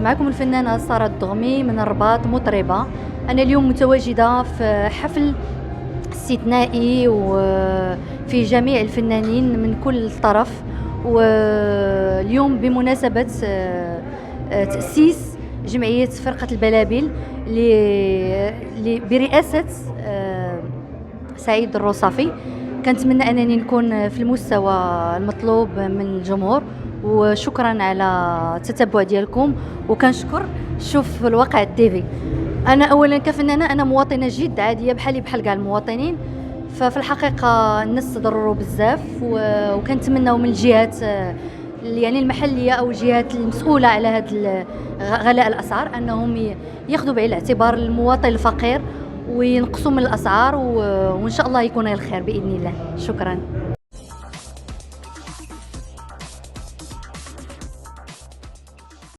معكم الفنانة سارة الدغمي من الرباط مطربة. أنا اليوم متواجدة في حفل استثنائي وفي جميع الفنانين من كل طرف، واليوم بمناسبة تأسيس جمعية فرقة البلابل برئاسة سعيد الروصافي. كنتمنى أنني نكون في المستوى المطلوب من الجمهور، وشكرا على التتبع ديالكم، وكنشكر شوف الواقع التيفي. انا اولا كفنانه انا مواطنه جد عاديه بحالي بحال كاع المواطنين، ففي الحقيقه الناس تضرروا بزاف، وكنتمناو من الجهات يعني المحليه او الجهات المسؤوله على هذا غلاء الاسعار انهم ياخذوا بعين الاعتبار المواطن الفقير وينقصوا من الاسعار، وان شاء الله يكون الخير باذن الله. شكرا.